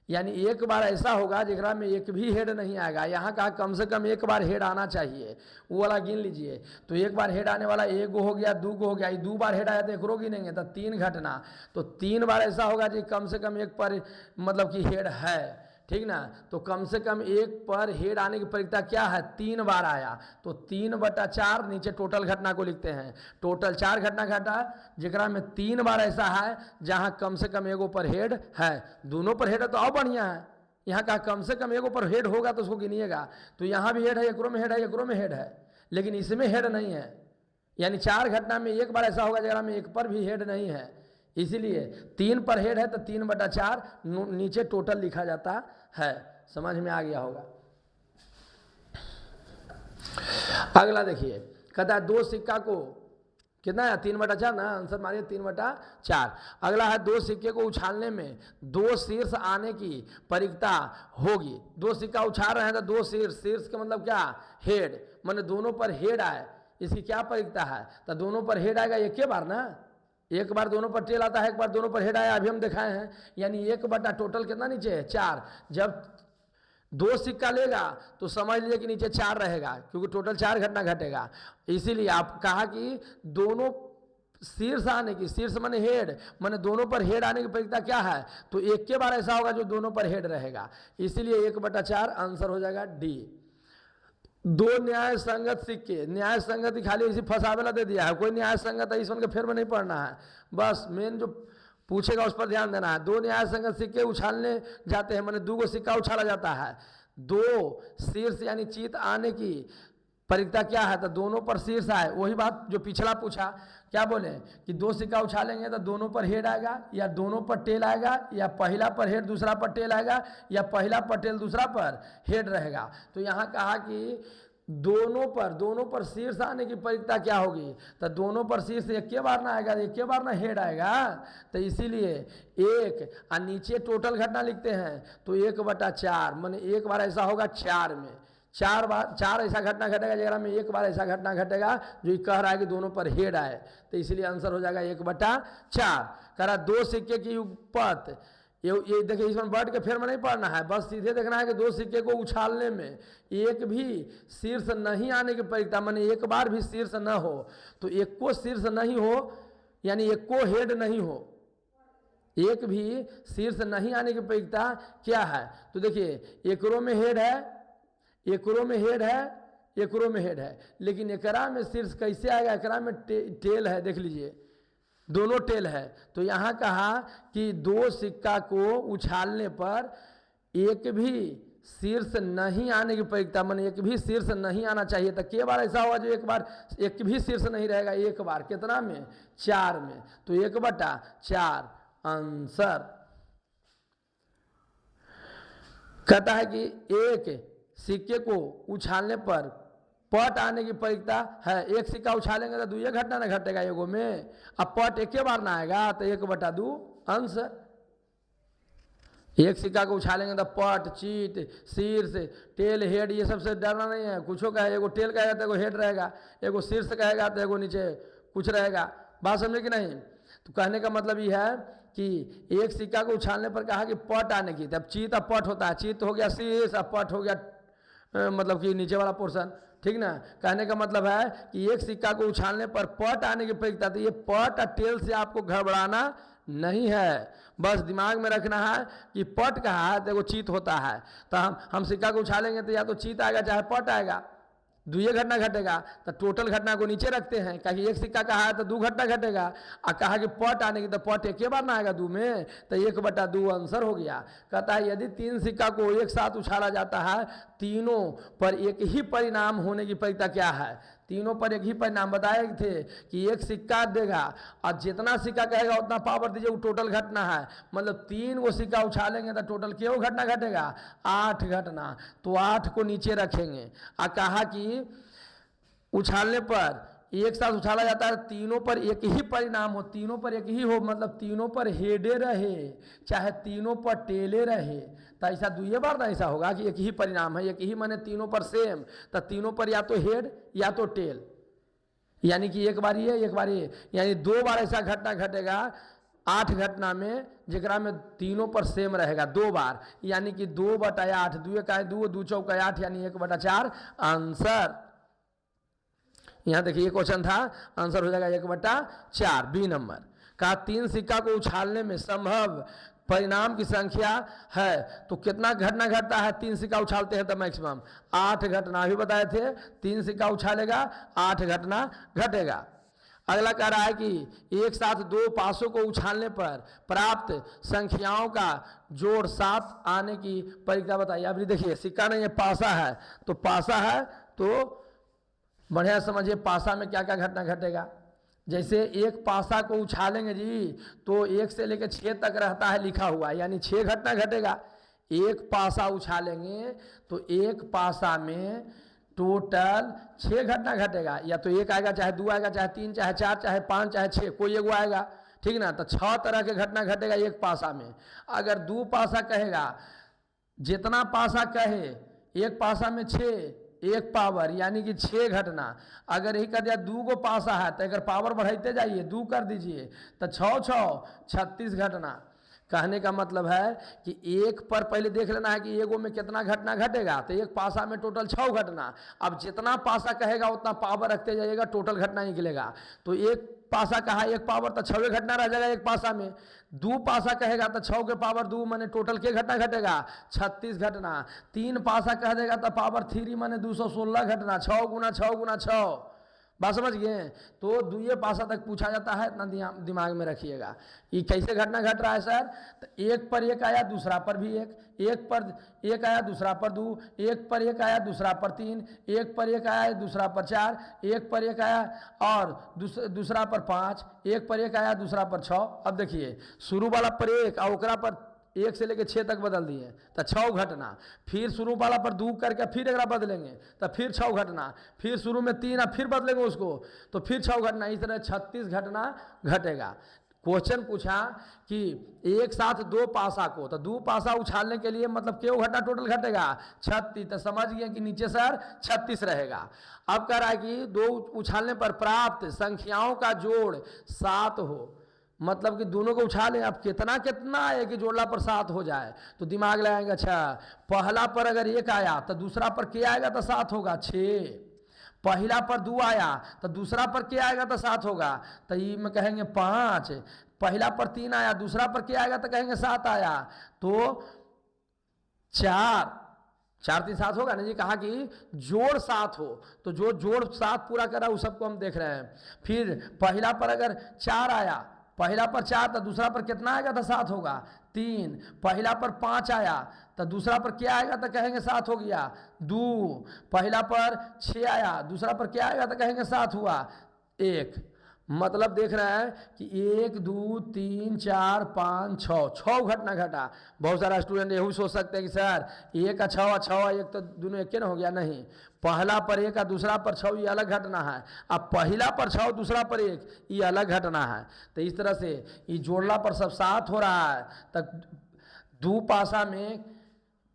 यानी एक बार ऐसा होगा जिकरा में एक भी हेड नहीं आएगा। यहाँ कहा कम से कम एक बार हेड आना चाहिए, वो वाला गिन लीजिए। तो एक बार हेड आने वाला 1 हो गया, 2 हो गया, 2 बार हेड आया तो एकरो गिनेंगे तो 3 घटना। तो 3 बार ऐसा होगा जी कम से कम एक पर मतलब कि हेड है, ठीक ना। तो कम से कम एक पर हेड आने की परिकता क्या है, 3 बार आया। तो 3/4 नीचे टोटल घटना को लिखते हैं। टोटल 4 घटना घटा जिकरा में 3 बार ऐसा है जहां कम से कम एगो पर हेड है। दोनों पर हेड है तो और बढ़िया है। यहाँ का कम से कम एगो पर हेड होगा तो उसको गिनिएगा। तो यहाँ भी हेड है, एकरो में हेड है, एकरो में हेड है, लेकिन इसमें हेड नहीं है। यानी 4 घटना में एक बार ऐसा होगा जगह में एक पर भी हेड नहीं है, इसीलिए 3 पर हेड है तो 3/4 नीचे टोटल लिखा जाता है। समझ में आ गया होगा। अगला देखिए, कहता है 2 सिक्का को कितना है, 3/4 ना, आंसर मारिए 3/4। अगला है 2 सिक्के को उछालने में 2 शीर्ष आने की परिकता होगी। 2 सिक्का उछाल रहे हैं तो 2 शीर्ष, शीर्ष का मतलब क्या, हेड, माने दोनों पर हेड आए, इसकी क्या परिकता है, तो दोनों पर हेड आएगा एक के बार ना, एक बार दोनों पर टेल आता है, एक बार दोनों पर हेड आया, अभी हम दिखाए हैं। यानी 1 टोटल कितना नीचे है, 4। जब 2 सिक्का लेगा तो समझ लीजिए कि नीचे 4 रहेगा, क्योंकि टोटल 4 घटना घटेगा। इसीलिए आप कहा कि दोनों शीर्ष आने की, शीर्ष माने हेड, माने दोनों पर हेड आने की परिकता क्या है, तो एक के बार ऐसा होगा जो दोनों पर हेड रहेगा, इसीलिए 1/4 आंसर हो जाएगा डी। 2 न्याय संगत सिक्के, न्याय संगत खाली इसी फंसावेला दे दिया है, कोई न्याय संगत है इसमें के फिर में नहीं पढ़ना है, बस मेन जो पूछेगा उस पर ध्यान देना है। 2 न्याय संगत सिक्के उछालने जाते हैं, माने 2 को सिक्का उछाला जाता है, 2 शीर्ष यानी चित आने की परिकता क्या है, तो दोनों पर शीर्ष आए। वही बात जो पिछला पूछा, क्या बोले कि 2 सिक्का उछालेंगे तो दोनों पर हेड आएगा, या दोनों पर टेल आएगा, या पहला पर हेड दूसरा पर टेल आएगा, या पहला पर टेल दूसरा पर हेड रहेगा। तो यहाँ कहा कि दोनों पर शीर्ष आने की परिकता क्या होगी, तो दोनों पर शीर्ष एक के बार ना आएगा, एक के बार ना हेड आएगा, तो इसीलिए 1 और नीचे टोटल घटना लिखते हैं तो 1/4, माने एक बार ऐसा होगा 4 में, 4 ऐसा घटना घटेगा जगह में एक बार ऐसा घटना घटेगा जो कह रहा है कि दोनों पर हेड आए, तो इसलिए आंसर हो जाएगा 1/4। कह रहा 2 सिक्के की उपपत, ये देखिए इसमें बढ़ के फिर में नहीं पढ़ना है, बस सीधे देखना है कि 2 सिक्के को उछालने में एक भी शीर्ष नहीं आने की परिकता, माने एक बार भी शीर्ष न हो, तो एक को शीर्ष नहीं हो यानी एक को हेड नहीं हो, एक भी शीर्ष नहीं आने की परिकता क्या है, तो देखिए एकरो में हेड है, एकरो में हेड है, एकरो में हेड है, लेकिन एकरा में शीर्ष कैसे आएगा, एकरा में टेल है, देख लीजिए दोनों टेल है। तो यहाँ कहा कि 2 सिक्का को उछालने पर एक भी शीर्ष नहीं आने की परिकता, माने एक भी शीर्ष नहीं आना चाहिए, तो के बार ऐसा हुआ जो एक बार एक भी शीर्ष नहीं रहेगा, एक बार कितना में, 4 में, तो 1/4 आंसर। कहता है कि एक सिक्के को उछालने पर पट आने की परिकता है, एक सिक्का उछालेंगे तो 2 घटना ना घटेगा एगो में, अब पट एक बार ना आएगा तो 1/2 आंसर। एक सिक्का को उछालेंगे तो पट, चीट, शीर्ष, टेल, हेड ये सबसे डरना नहीं है, कुछो का एगो टेल कहेगा तो एगो हेड रहेगा, एगो शीर्ष कहेगा तो एगो नीचे कुछ रहेगा, बात समझे कि नहीं। तो कहने का मतलब ये है कि एक सिक्का को उछालने पर कहा कि पट आने की, तब चीत अब पट होता है, चीत हो गया शीर्ष, अब पट हो गया मतलब कि नीचे वाला पोर्शन, ठीक ना। कहने का मतलब है कि एक सिक्का को उछालने पर पट आने की प्रक्रिया, तो ये पट और टेल से आपको घबराना नहीं है, बस दिमाग में रखना है कि पट कहा है देखो चीत होता है, तो हम सिक्का को उछालेंगे तो या तो चीत आएगा चाहे पट आएगा, दुए घटना घटेगा। तो टोटल घटना को नीचे रखते हैं, कहा कि एक सिक्का कहा है तो 2 घटना घटेगा, और कहा कि पट आने की तो पट एक बार ना आएगा 2 में, तो 1/2 आंसर हो गया। कहता है यदि 3 सिक्का को एक साथ उछाला जाता है, तीनों पर एक ही परिणाम होने की प्रक्रिया क्या है, तीनों पर एक ही परिणाम बताए थे कि एक सिक्का देगा और जितना सिक्का कहेगा उतना पावर दीजिए, वो टोटल घटना है। मतलब 3 वो सिक्का उछालेंगे तो टोटल क्यों घटना घटेगा, 8 घटना। तो 8 को नीचे रखेंगे और कहा कि उछालने पर एक साथ उछाला जाता है, तीनों पर एक ही परिणाम हो, तीनों पर एक ही हो, मतलब तीनों पर हेडे रहे चाहे तीनों पर टेले रहे, तो ऐसा 2 बार ना ऐसा होगा कि एक ही परिणाम है, एक ही माने तीनों पर सेम, तो तीनों पर या तो हेड या तो टेल, यानी कि एक बार ये एक बार ये, यानी 2 बार ऐसा घटना घटेगा 8 घटना में, जरा में तीनों पर सेम रहेगा 2 बार, यानी कि 2/8, 2 का 2, 2 चौका 8, यानी 1/4 आंसर। यहाँ देखिए क्वेश्चन था, आंसर हो जाएगा 1/4 बी नंबर। कहा 3 सिक्का को उछालने में संभव परिणाम की संख्या है, तो कितना घटना घटता है, 3 सिक्का उछालते हैं तो मैक्सिमम 8 घटना, अभी बताए थे 3 सिक्का उछालेगा 8 घटना घटेगा। अगला कह रहा है कि एक साथ 2 पासों को उछालने पर प्राप्त संख्याओं का जोड़ 7 आने की प्रक्रिया बताइए। अभी देखिए सिक्का नहीं है, पासा है, तो पासा है तो बढ़िया समझिए पासा में क्या क्या घटना घटेगा। जैसे एक पासा को उछालेंगे जी तो 1 से लेकर 6 तक रहता है लिखा हुआ, यानी 6 घटना घटेगा। एक पासा उछालेंगे तो एक पासा में टोटल 6 घटना घटेगा, या तो 1 आएगा चाहे 2 आएगा चाहे 3 चाहे 4 चाहे 5 चाहे 6, कोई एगो आएगा, ठीक ना। तो 6 तरह के घटना घटेगा एक पासा में। अगर 2 पासा कहेगा, जितना पासा कहे, एक पासा में 6, 1 पावर यानी कि 6 घटना। अगर यही कर दिया 2 को पासा है तो अगर पावर बढ़ाते जाइए 2 कर दीजिए तो 6 36 घटना। कहने का मतलब है कि एक पर पहले देख लेना है कि एगो में कितना घटना घटेगा, तो एक पासा में टोटल 6 घटना। अब जितना पासा कहेगा उतना पावर रखते जाइएगा, टोटल घटना निकलेगा। तो एक पासा कहा 1 पावर तो 6 घटना रह जाएगा एक पासा में। 2 पासा कहेगा तो 6 के पावर 2 माने टोटल के घटना घटेगा 36 घटना। 3 पासा कह देगा तो पावर 3 माने 216 घटना, 6 गुना 6 गुना 6। बात समझ गए। तो 2 पासा तक पूछा जाता है, इतना दिमाग में रखिएगा। ये कैसे घटना घट रहा है सर, तो 1 पर 1 आया दूसरा पर भी 1, 1 पर 1 आया दूसरा पर 2, 1 पर 1 आया दूसरा पर 3, 1 पर 1 आया दूसरा पर 4, 1 पर 1 आया और दूसरा पर 5, 1 पर 1 आया दूसरा पर 6। अब देखिए शुरू वाला पर 1 और ओकरा पर 1 से लेकर 6 तक बदल दिए तो 6 घटना। फिर शुरू वाला पर 2 करके फिर एक बदलेंगे तो फिर 6 घटना। फिर शुरू में 3 और फिर बदलेंगे उसको तो फिर 6 घटना। इस तरह 36 घटना घटेगा। क्वेश्चन पूछा कि एक साथ 2 पासा को, तो 2 पासा उछालने के लिए मतलब क्यों घटना टोटल घटेगा 36, तो समझ गए कि नीचे सर 36 रहेगा। अब कह रहा है कि 2 उछालने पर प्राप्त संख्याओं का जोड़ 7 हो, मतलब कि दोनों को उछालें। अब कितना कितना है कि जोड़ला पर 7 हो जाए, तो दिमाग लगाएंगे अच्छा पहला पर अगर 1 आया तो दूसरा पर क्या आएगा तो 7 होगा 6। पहला पर 2 आया तो दूसरा पर क्या आएगा तो 7 होगा, तो ये में कहेंगे 5। पहला पर 3 आया दूसरा पर क्या आएगा तो कहेंगे 7 आया, तो 4 3 7 होगा ना जी। कहा कि जोड़ 7 हो, तो जो जोड़ 7 पूरा करा उस सबको हम देख रहे हैं। फिर पहला पर अगर 4 आया, पहला पर 4 तो दूसरा पर कितना आएगा तो 7 होगा 3। पहला पर 5 आया तो दूसरा पर क्या आएगा तो कहेंगे 7 हो गया 2। पहला पर 6 आया दूसरा पर क्या आएगा तो कहेंगे 7 हुआ 1। मतलब देख रहे हैं कि 1 2 3 4 5 6 घटना घटा। बहुत सारा स्टूडेंट यही सोच सकते हैं कि सर 1 का 6 1 तो दोनों एक ना हो गया। नहीं, पहला पर 1 का दूसरा पर 6 ये अलग घटना है। अब पहला पर 6 दूसरा पर 1 ये अलग घटना है। तो इस तरह से ये जोड़ला पर सब 7 हो रहा है। तब 2 पासा में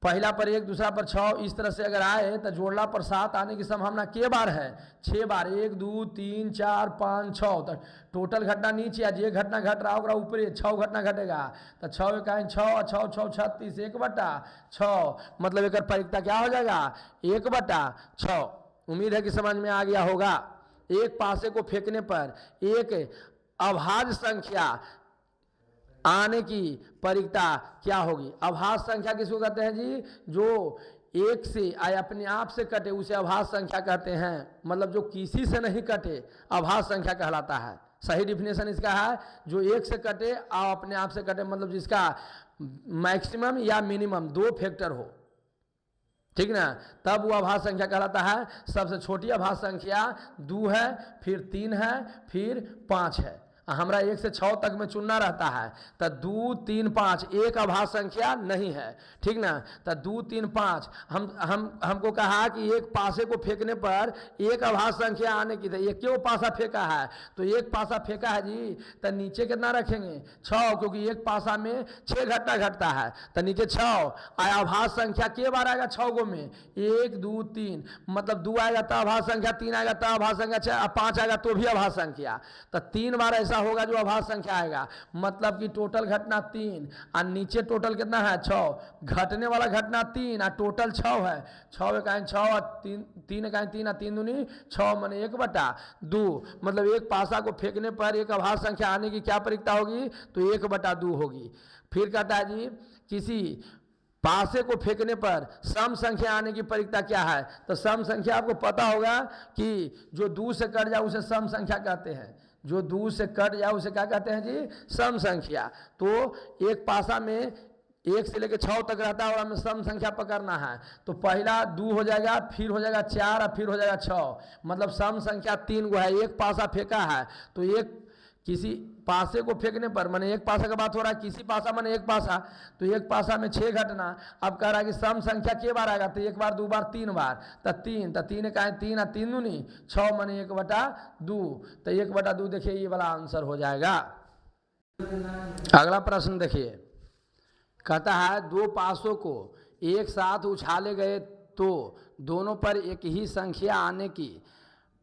पहला पर 1 दूसरा पर 6 इस तरह से अगर आए तो जोड़ला पर 7 आने की संभावना के बार है 6 बार। 1 2 3 4 5 6 तो टोटल घटना नीचे आज ये घटना घट रहा होगा ऊपर 6 घटना घटेगा। तो 6 का 6 6 6 36 1/6 मतलब एक परिक्ता क्या हो जाएगा 1/6। उम्मीद है कि समझ में आ गया होगा। एक पासे को फेंकने पर एक अभाज्य संख्या आने की परिकता क्या होगी? अभाज्य संख्या किसको कहते हैं जी? जो एक से अपने आप से कटे उसे अभाज्य संख्या कहते हैं। मतलब जो किसी से नहीं कटे अभाज्य संख्या कहलाता है। सही डिफिनेशन इसका है, जो एक से कटे और अपने आप से कटे, मतलब जिसका मैक्सिमम या मिनिमम 2 फैक्टर हो, ठीक ना, तब वो अभाज्य संख्या कहलाता है। सबसे छोटी अभाज्य संख्या 2 है, फिर 3 है, फिर 5 है। हमरा 1 से 6 तक में चुनना रहता है, तो 2, 3, 5 एक अभाज्य संख्या नहीं है, ठीक ना। तो 2, 3, 5 हमको कहा कि एक पासे को फेंकने पर एक अभाज्य संख्या आने की, तो ये क्यों पासा फेंका है? तो एक पासा फेंका है जी, तो नीचे कितना रखेंगे? 6, क्योंकि एक पासा में 6 घटना घटता है, तो नीचे 6। अभाज्य संख्या के बार आएगा 6 गो में? 1, 2, 3, मतलब 2 आएगा तो अभाज्य संख्या, 3 आएगा तो अभाज्य संख्या, 5 आएगा तो भी अभाज्य संख्या। तो 3 बार ऐसा होगा जो अभाज्य संख्या आएगा, मतलब कि टोटल घटना 3 और नीचे टोटल कितना है? 6। घटने वाला घटना 3 और टोटल 6 है। 6 इकाई 6 और 3 इकाई 3 और 3 दूनी 6, माने 1/2। मतलब एक पासा को फेंकने पर एक अभाज्य संख्या आने की क्या परिकता होगी? तो 1/2 होगी। फिर कहता है जी, किसी पासे को फेंकने पर सम संख्या आने की परिकता क्या है? तो सम संख्या आपको पता होगा कि जो 2 से कट जाए उसे सम संख्या कहते हैं। जो 2 से कट जाए उसे क्या कहते हैं जी? सम संख्या। तो एक पासा में 1 से लेकर 6 तक रहता है और हमें सम संख्या पकड़ना है, तो पहला 2 हो जाएगा, फिर हो जाएगा 4 और फिर हो जाएगा 6, मतलब सम संख्या 3 गो है। एक पासा फेंका है, तो एक किसी पासे को फेंकने पर, माने एक पासा का बात हो रहा है, किसी पासा माने एक पासा, तो एक पासा में 6 घटना। अब कह रहा है कि सम संख्या के बार आएगा? तो 1 बार, 2 बार, 3 बार, तो 3, तो 3 इकाई 3 और 3 दूनी 6, माने 1/2। तो 1/2 देखिए ये वाला आंसर हो जाएगा। अगला प्रश्न देखिए, कहता है 2 पासों को एक साथ उछाले गए तो दोनों पर एक ही संख्या आने की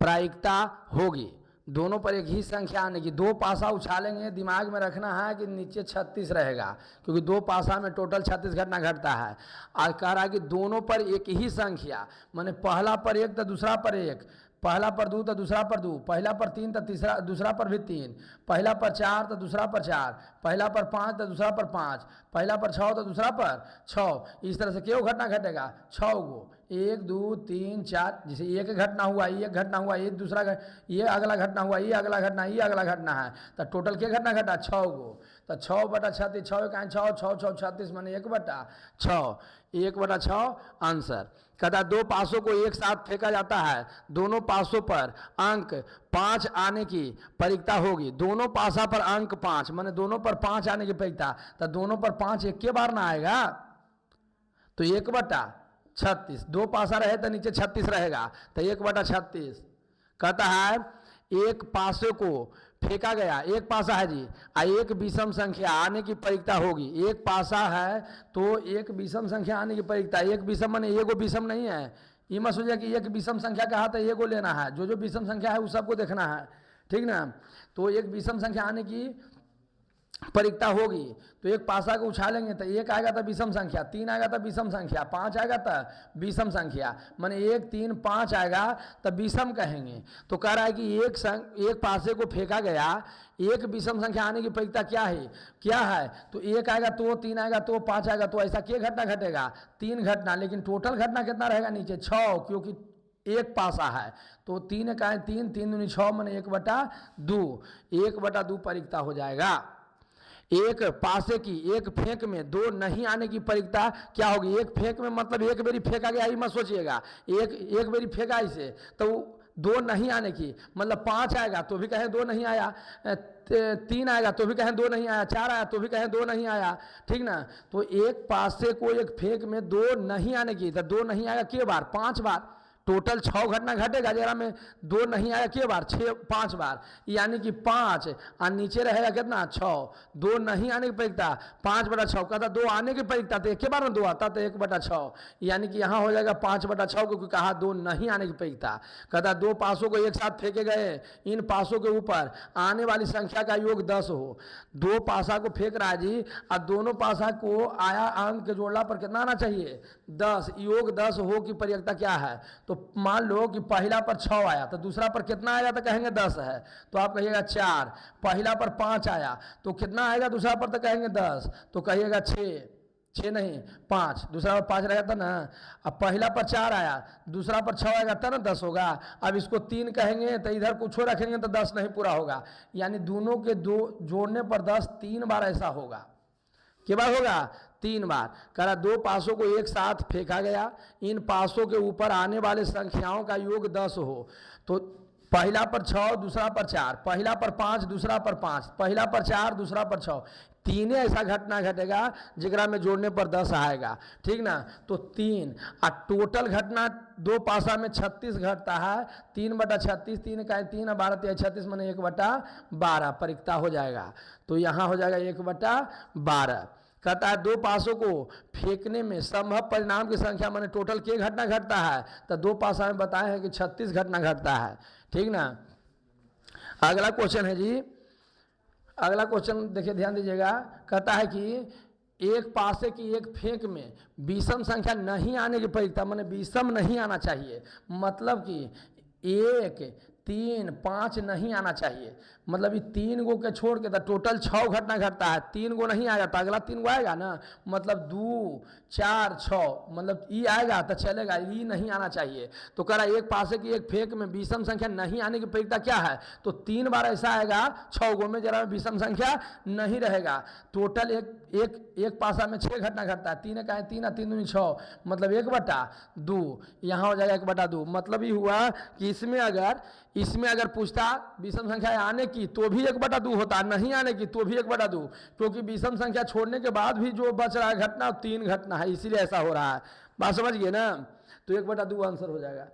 प्रायिकता होगी। दोनों पर एक ही संख्या आने की, 2 पासा उछालेंगे, दिमाग में रखना है कि नीचे 36 रहेगा, क्योंकि 2 पासा में टोटल 36 घटना घटता है। और कह रहा है कि दोनों पर एक ही संख्या, माने पहला पर 1 तो दूसरा पर 1, पहला पर 2 तो दूसरा पर 2, पहला पर 3 तो तीसरा दूसरा पर भी 3, पहला पर 4 तो दूसरा पर 4, पहला पर 5 तो दूसरा पर 5, पहला पर 6 तो दूसरा पर 6। इस तरह से क्यों घटना घटेगा? 6 गो, 1, 2, 3, 4, जैसे एक घटना हुआ, ये घटना हुआ, ये दूसरा ये अगला घटना हुआ, ये अगला घटना, ये अगला घटना है, तो टोटल क्या घटना घटा? 6 गो। तो 6/36, 6 इकाई 6, 6, 6, 36, माने 1/6, 1/6 आंसर। कहता 2 पासों को एक साथ फेंका जाता है, दोनों पासों पर अंक 5 आने की परिकता होगी। दोनों पासा पर अंक 5, माने दोनों पर 5 आने की परिकता, तो दोनों पर 5 एक के बार ना आएगा, तो 1/36। 2 पासा रहे तो नीचे 36 रहेगा, तो 1/36। कहता है एक पासे को फेंका गया, एक पासा है जी, एक विषम संख्या आने की परिकता होगी। एक पासा है तो एक विषम संख्या आने की परिकता, एक विषम माने एगो विषम नहीं है, ये मत सोचिए कि एक विषम संख्या कहा तो एगो लेना है, जो जो विषम संख्या है उस सबको देखना है, ठीक ना। तो एक विषम संख्या आने की परिकता होगी, तो एक पासा को उछालेंगे तो 1 आएगा तो विषम संख्या, 3 आएगा तो विषम संख्या, 5 आएगा तो विषम संख्या, माने 1, 3, 5 आएगा तो विषम कहेंगे। तो कह रहा है कि एक पासे को फेंका गया, एक विषम संख्या आने की परिकता क्या है? तो 1 आएगा तो 3 आएगा तो 5 आएगा, तो ऐसा क्या घटना घटेगा? 3 घटना, लेकिन टोटल घटना कितना रहेगा नीचे? 6, क्योंकि एक पासा है, तो 3 इकाई 3, 3 दूनी 6, माने 1/2, 1/2 परिकता हो जाएगा। एक पासे की एक फेंक में 2 नहीं आने की परिकता क्या होगी? एक फेंक में मतलब एक बेरी फेंका गया, ही मत सोचिएगा, एक बेरी फेंका इसे, तो 2 नहीं आने की, मतलब 5 आएगा तो भी कहें 2 नहीं आया, 3 आएगा तो भी कहें 2 नहीं आया, 4 आया तो भी कहें 2 नहीं आया, ठीक ना। तो एक पासे को एक फेंक में 2 नहीं आने की, तो 2 नहीं आएगा के बार? 5 बार, टोटल 6 घटना घटेगा, जरा में 2 नहीं आया के बार? 5 बार, यानी कि 5 और नीचे रहेगा कितना? 6। 2 नहीं आने की परिकता 5/6, कहता 2 आने की परिकता तो एक के बार में 2 आता, तो 1/6, यानी कि यहाँ हो जाएगा 5/6, क्योंकि कहा 2 नहीं आने की परिकता। कहता 2 पासों को एक साथ फेंके गए, इन पासों के ऊपर आने वाली संख्या का योग 10 हो। 2 पासा को फेंक रहा है जी, और दोनों पासा को आया अंक जोड़ला पर कितना आना चाहिए? 10, योग 10 हो की परिकता क्या है? तो मान लो कि पहला पर 6 आया तो दूसरा पर कितना आएगा तो कहेंगे 10 है, तो आप कहिएगा 4। पहला पर 5 आया तो कितना आएगा दूसरा पर तो कहेंगे 10, तो कहिएगा 6 नहीं 5, दूसरा पर 5 रहेगा था ना। अब पहला पर 4 आया, दूसरा पर 6 आएगा तब ना 10 होगा। अब इसको 3 कहेंगे तो इधर कुछ रखेंगे तो 10 नहीं पूरा होगा, यानी दोनों के दो जोड़ने पर 10 3 बार ऐसा होगा। क्या बार होगा? 3 बार। करा 2 पासों को एक साथ फेंका गया, इन पासों के ऊपर आने वाले संख्याओं का योग 10 हो, तो पहला पर 6 दूसरा पर 4, पहला पर 5 दूसरा पर 5, पहला पर 4 दूसरा पर 6, तीन ऐसा घटना घटेगा जिगरा में जोड़ने पर 10 आएगा, ठीक ना। तो 3 और टोटल घटना 2 पासा में 36 घटता है, 3/36, 3 का 3 और 12 36 मैंने 1/12 परिक्ता हो जाएगा। तो यहाँ हो जाएगा 1/12। कहता है 2 पासों को फेंकने में संभव परिणाम की संख्या माने टोटल के घटना घटता है, तो 2 पासा में बताए हैं कि 36 घटना घटता है, ठीक ना। अगला क्वेश्चन है जी, अगला क्वेश्चन देखिए ध्यान दीजिएगा। कहता है कि एक पासे की एक फेंक में विषम संख्या नहीं आने की परिक्ता, माने विषम नहीं आना चाहिए, मतलब कि 1 3 5 नहीं आना चाहिए। मतलब ये 3 गो के छोड़ के तो टोटल 6 घटना घटता है, 3 गो नहीं आएगा तो अगला 3 गो आएगा ना, मतलब 2 4 6, मतलब ई आएगा तो चलेगा, ई नहीं आना चाहिए। तो कह रहा एक पासे की एक फेंक में विषम संख्या नहीं आने की परिक्ता क्या है, तो 3 बार ऐसा आएगा 6 गो में जरा विषम संख्या नहीं रहेगा। टोटल एक पासा में 6 घटना घटता है, 3 का 3 और 3 दूनी 6, मतलब 1/2, यहाँ हो जाएगा 1/2। मतलब ये हुआ कि इसमें अगर पूछता विषम संख्या आने की तो भी 1/2 होता, नहीं आने की तो भी 1/2, क्योंकि विषम संख्या छोड़ने के बाद भी जो बच रहा है घटना 3 घटना है, इसीलिए ऐसा हो रहा है। बात समझ गए ना, तो 1/2 आंसर हो जाएगा।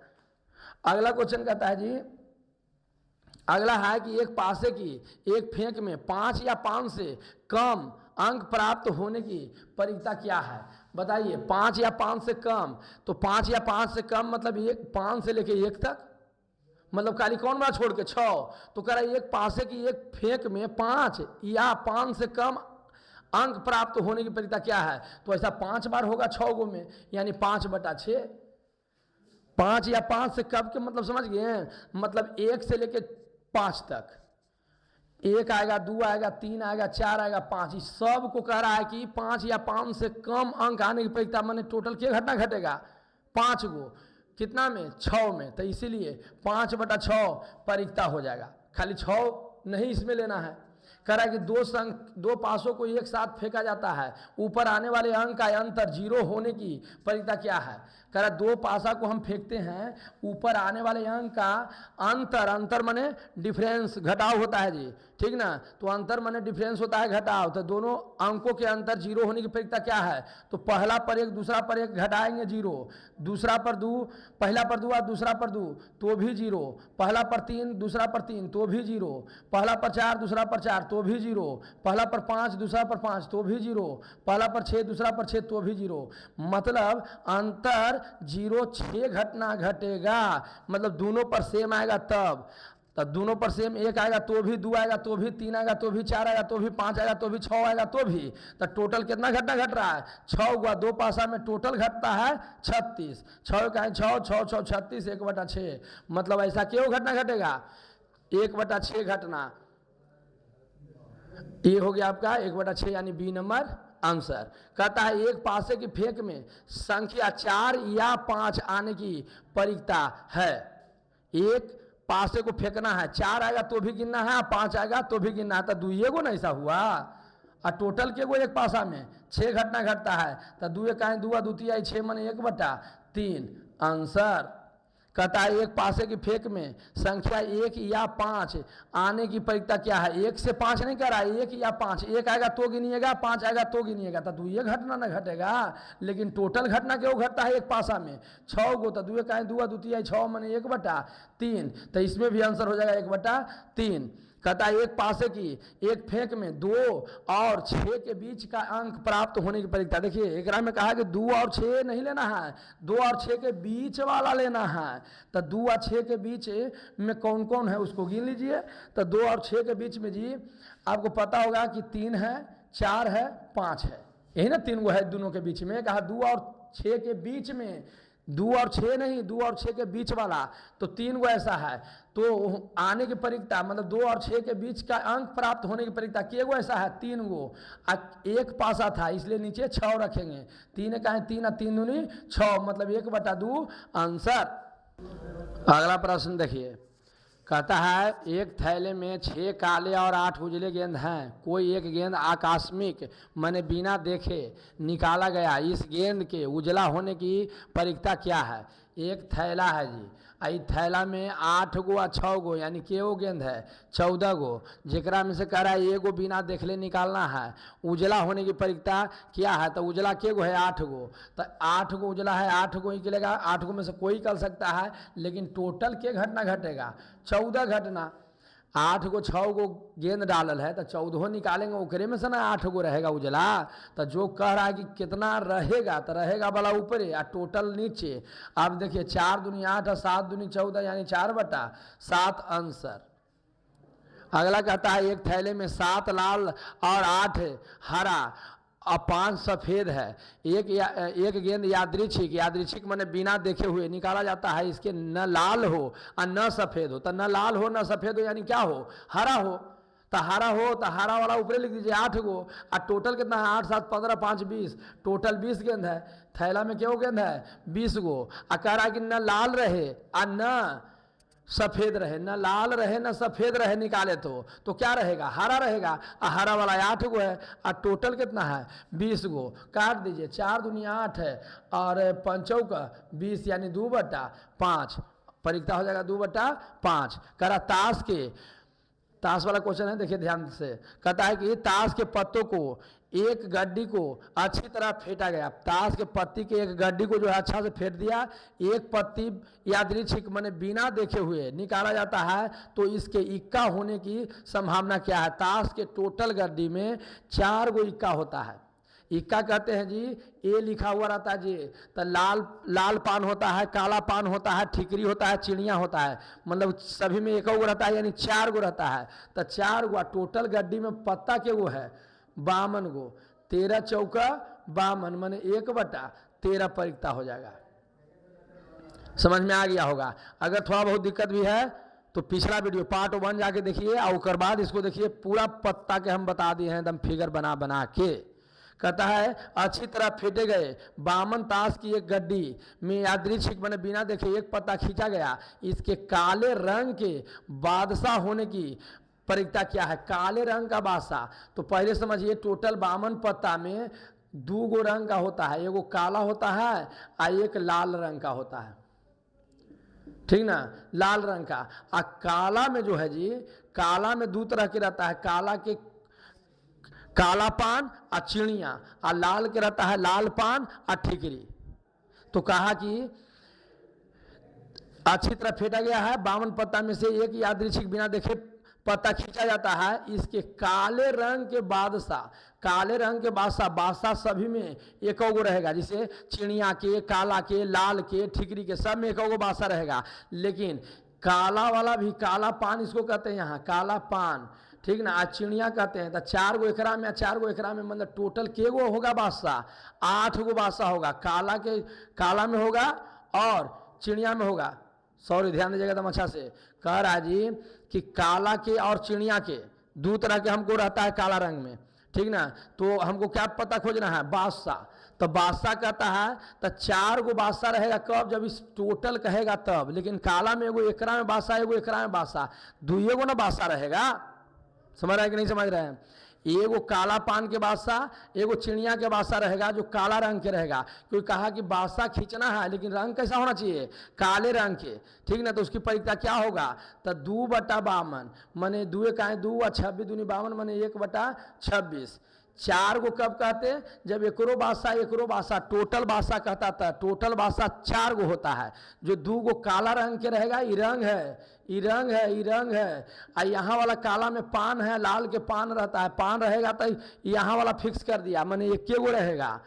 अगला क्वेश्चन कहता है जी, अगला है कि एक पासे की एक फेंक में 5 या 5 से कम अंक प्राप्त होने की परिक्ता क्या है, बताइए। 5 या 5 से कम, तो 5 या 5 से कम मतलब 5 से लेके 1 तक, मतलब खाली कौन बार छोड़ के 6। तो कह रहा है एक पासे की एक फेंक में 5 या 5 से कम अंक प्राप्त होने की परिक्ता क्या है, तो ऐसा 5 बार होगा 6 गो में, यानी 5/6। 5 या 5 से कम के मतलब समझ गए, मतलब 1 से लेके 5 तक, 1 आएगा 2 आएगा 3 आएगा 4 आएगा 5, इस सब को कह रहा है कि 5 या 5 से कम अंक आने की परिक्ता माने टोटल क्या घटना घटेगा, 5 गो, कितना में 6 में, तो इसीलिए 5/6 परिक्ता हो जाएगा। खाली 6 नहीं इसमें लेना है। कह रहा है कि 2 पासों को एक साथ फेंका जाता है, ऊपर आने वाले अंक का अंतर 0 होने की परिक्ता क्या है। कह रहा 2 पासा को हम फेंकते हैं, ऊपर आने वाले अंक का अंतर माने डिफरेंस, घटाव होता है जी, ठीक ना। तो अंतर माने डिफरेंस होता है घटाव, तो दोनों अंकों के अंतर 0 होने की परिक्ता क्या है, तो पहला पर 1 दूसरा पर 1 घटाएंगे 0, दूसरा पर 2, पहला पर 2 और दूसरा पर 2 तो भी 0, पहला पर 3 दूसरा पर 3 तो भी 0, पहला पर 4 दूसरा पर 4 तो भी 0, पहला पर 5 दूसरा पर 5 तो भी 0, पहला पर 6 दूसरा पर 6 तो भी 0, मतलब अंतर 0 6 घटना घटेगा, मतलब दोनों पर सेम आएगा तब दोनों पर सेम 1 आएगा तो भी 2 आएगा तो भी 3 आएगा तो भी 4 आएगा तो भी 5 आएगा तो भी 6 आएगा तो भी, तो टोटल कितना घटना घट रहा है 6 हुआ। 2 पासा में टोटल घटता है 36, 6 का 6 6 6 36 1/6, मतलब ऐसा क्यों घटना घटेगा 1/6 घटना। ये हो गया आपका 1/6 यानी बी नंबर आंसर। कहता है एक पासे की फेंक में संख्या 4 या 5 आने की परिक्ता है। एक पासे को फेंकना है, 4 आएगा तो भी गिनना है, 5 आएगा तो भी गिनना है, तो 2 गो ना ऐसा हुआ, और टोटल के गो एक पासा में 6 घटना घटता है, तो 2 का 2 2 6 माने 1/3 आंसर। कहता है एक पासे की फेंक में संख्या 1 या 5 आने की परिक्ता क्या है। 1 से 5 नहीं कर रहा है, 1 या 5, 1 आएगा तो गिनिएगा, 5 आएगा तो गिनिएगा, तो 2 घटना ना घटेगा, लेकिन टोटल घटना क्यों घटता है एक पासा में 6 गो, तो 2 का 2 2 6 माने 1/3, तो इसमें भी आंसर हो जाएगा 1/3। कहता है एक पासे की एक फेंक में 2 और 6 के बीच का अंक प्राप्त होने की परिक्ता। देखिए एक में कहा कि 2 और 6 नहीं लेना है, 2 और 6 के बीच वाला लेना है, तो 2 और 6 के बीच में कौन कौन है उसको गिन लीजिए। तो 2 और 6 के बीच में जी आपको पता होगा कि 3 है, 4 है, 5 है, यही ना 3 गो है दोनों के बीच में। कहा 2 और 6 के बीच में 2 और 6 नहीं, 2 और 6 के बीच वाला, तो 3 गो ऐसा है। तो आने की परीक्षा मतलब 2 और 6 के बीच का अंक प्राप्त होने की परीक्षा के गो ऐसा है, 3 गो। एक पासा था इसलिए नीचे 6 रखेंगे। 3 का है 3 और 3 दूनी 6, मतलब 1/2 आंसर। अगला प्रश्न देखिए, कहता है एक थैले में 6 काले और 8 उजले गेंद हैं। कोई एक गेंद आकस्मिक माने बिना देखे निकाला गया। इस गेंद के उजला होने की परीक्षा क्या है? एक थैला है जी, आई थैला में 8 गो और 6 गो यानी के गो गेंद है, 14 गो, जेकरा में से कह रहा है एगो बिना देखले निकालना है। उजला होने की परीक्षा क्या है? तो उजला के गो है? 8 गो। तो 8 गो उजला है, 8 गो निकलेगा। 8 गो में से कोई निकल सकता है, लेकिन टोटल के घटना घटेगा? 14 घटना। 8 गो 6 गो गेंद डालल है तो 14 निकालेंगे, ओकरे में से ना 8 गो रहेगा उजला। तो जो कह रहा है कि कितना रहेगा, तो रहेगा वाला ऊपरे और टोटल नीचे। अब देखिए 4 दूनी 8 और 7 दूनी 14 यानी 4/7 आंसर। अगला कहता है एक थैले में 7 लाल और 8 हरा और 5 सफ़ेद है। एक गेंद यादृच्छिक माने बिना देखे हुए निकाला जाता है। इसके न लाल हो और न सफ़ेद हो। तो न लाल हो न सफ़ेद हो यानी क्या हो? हरा हो। तो हरा वाला ऊपर लिख दीजिए 8 गो। और टोटल कितना है? 8 7 15 5 20, टोटल 20 गेंद है। थैला में क्या गेंद है? 20 गो। और कह रहा है कि न लाल रहे और न सफ़ेद रहे, न लाल रहे न सफ़ेद रहे निकाले तो क्या रहेगा? हरा रहेगा। और हरा वाला 8 गो है और टोटल कितना है? 20 गो। काट दीजिए, 4 दूनी 8 है और 5 का 20 यानी 2/5। परीक्षा हो जाएगा 2/5। कह रहा ताश वाला क्वेश्चन है, देखिए ध्यान से। कहता है कि ताश के पत्तों को एक गड्डी को अच्छी तरह फेंटा गया। ताश के पत्ती के एक गड्डी को जो है अच्छा से फेंट दिया। एक पत्ती यादृच्छिक माने बिना देखे हुए निकाला जाता है, तो इसके इक्का होने की संभावना क्या है? ताश के टोटल गड्डी में 4 गो इक्का होता है। इक्का कहते हैं जी, ए लिखा हुआ रहता है जी। तो लाल पान होता है, काला पान होता है, ठीकरी होता है, चिड़िया होता है, मतलब सभी में 1 गो रहता है यानी 4 गो रहता है। तो 4 गो टोटल गड्डी में पत्ता के गो है? 52 गो। 13 चौका 52 माने 1/13 परीक्षा हो जाएगा। समझ में आ गया होगा। अगर थोड़ा बहुत दिक्कत भी है तो पिछला वीडियो पार्ट 1 जाके देखिए और उसके बाद इसको देखिए। पूरा पत्ता के हम बता दिए हैं एकदम फिगर बना के। कहता है अच्छी तरह फेंटे गए 52 ताश की एक गड्डी में यादृच्छिक माने बिना देखे एक पत्ता खींचा गया। इसके काले रंग के बादशाह होने की परीक्षा क्या है? काले रंग का बादशाह। तो पहले समझिए टोटल 52 पत्ता में 2 गो रंग का होता है, एगो काला होता है और एक लाल रंग का होता है, ठीक ना? लाल रंग का। और काला में जो है जी, काला में 2 तरह के रहता है। काला पान और चिड़िया, और लाल के रहता है लाल पान और ठीकरी। तो कहा कि अच्छी तरह फेंटा गया है 52 पत्ता में से एक यादृच्छिक बिना देखे पत्ता खींचा जाता है। इसके काले रंग के बादशाह सभी में 1 गो रहेगा। जैसे चिड़िया के, काला के, लाल के, ठीकरी के, सब में 1 गो बादशाह रहेगा। लेकिन काला वाला भी, काला पान इसको कहते हैं यहाँ, काला पान, ठीक ना? आज चिड़िया कहते हैं। तो 4 गो एकरा में, 4 गो एकरा में, मतलब टोटल के गो होगा बादशाह? 8 गो बादशाह होगा। काला में होगा और चिड़िया में होगा। सॉरी, ध्यान दीजिएगा एकदम अच्छा से। कह रहा जी कि काला के और चिड़िया के 2 तरह के हमको रहता है काला रंग में, ठीक ना? तो हमको क्या पता खोजना है? बादशाह। तो बादशाह कहता है तो 4 गो बादशाह रहेगा कब? जब इस टोटल कहेगा तब। लेकिन काला में एगो एकरा में बादशाह, एगो एकरा में बादशाह, 2 गो ना बादशाह रहेगा। समझ रहे हैं कि नहीं समझ रहे हैं? एगो काला पान के बादशाह, एगो चिड़िया के बादशाह रहेगा जो काला रंग के रहेगा। क्योंकि कहा कि बादशाह खींचना है, लेकिन रंग कैसा होना चाहिए? काले रंग के, ठीक ना? तो उसकी परीक्षा क्या होगा? तो 2/52 माने 2 का 2 और 26 दूनी 52 माने 1/26। 4 गो कब कहते? जब एकरो बादशाह टोटल बादशाह कहता था। टोटल बादशाह 4 गो होता है। जो 2 गो काला रंग के रहेगा, ये रंग है। और यहाँ वाला काला में पान है, लाल के पान रहता है। पान रहेगा तो यहाँ वाला फिक्स कर दिया, माने 1 गो रहेगा।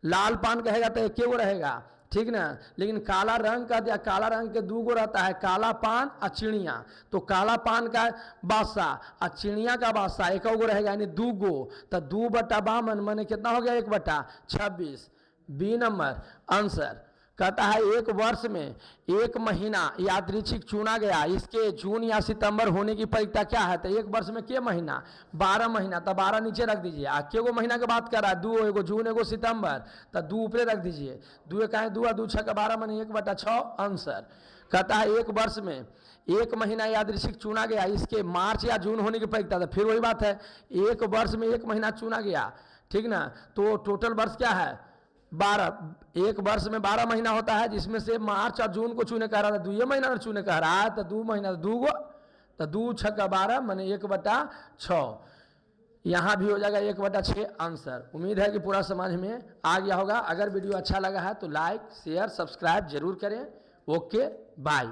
लाल पान कहेगा तो 1 गो रहेगा, ठीक ना? लेकिन काला रंग का दिया, काला रंग के 2 गो रहता है, काला पान और चिड़िया। तो काला पान का बादशाह और चिड़िया का बादशाह 1 गो रहेगा यानी 2 गो। तो 2/52 माने कितना हो गया? 1/26। B number answer. कहता है एक वर्ष में एक महीना यादृच्छिक चुना गया, इसके जून या सितंबर होने की प्रायिकता क्या है? तो एक वर्ष में के महीना? 12 महीना, तो 12 नीचे रख दीजिए। के गो महीना की बात कर रहा है? 2, एगो जून एगो सितंबर, तो 2 ऊपरे रख दीजिए। 2 का है 2, 2 6 का 12 माने 1/6 आंसर। कहता है एक वर्ष में एक महीना यादृच्छिक चुना गया, इसके मार्च या जून होने की प्रायिकता। तो फिर वही बात है, एक वर्ष में एक महीना चुना गया, ठीक ना, तो टोटल वर्ष क्या है? 12। एक वर्ष में 12 महीना होता है, जिसमें से मार्च और जून को चुने कह रहा था, 2 महीना चुने कह रहा है, तो 2 महीना 2 गो, तो 2 6 का 12 माने 1/6। यहाँ भी हो जाएगा 1/6 आंसर। उम्मीद है कि पूरा समझ में आ गया होगा। अगर वीडियो अच्छा लगा है तो लाइक शेयर सब्सक्राइब जरूर करें। Okay bye.